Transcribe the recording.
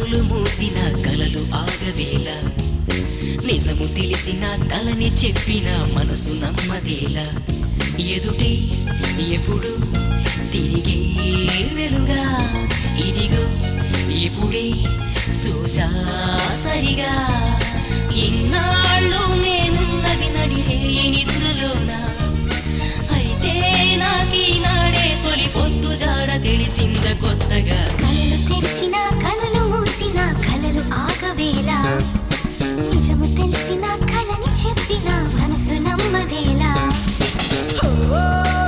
కనులు మూసిన కలలు ఆగవేళ నిజము తెలిసిన కలని చెప్పిన మనసు నమ్మదేలా ఎదుటే ఎప్పుడు తిరిగే వెలుగా ఇదిగో ఇప్పుడే చూసా సరిగా ఇన్నాళ్ళు